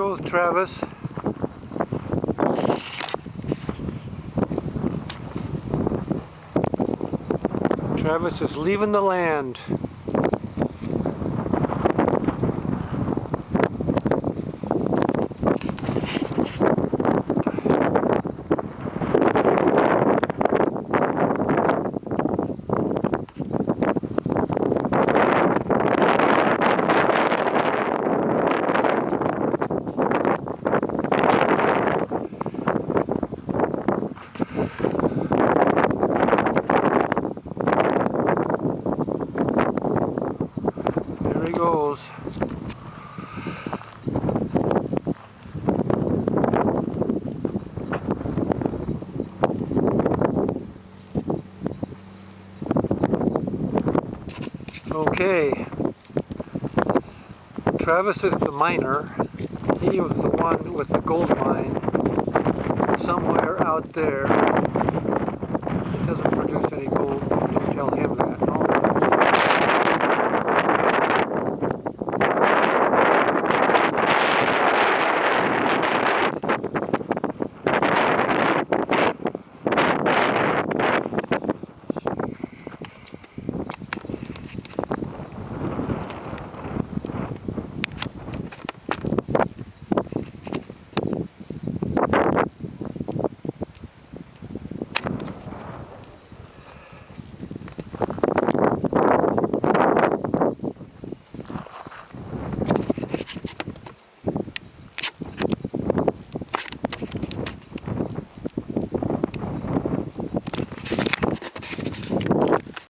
goes Travis. Travis is leaving the land. There he goes. Okay, Travis is the miner. He was the one with the gold mine somewhere out there. It doesn't produce any gold, don't tell him that.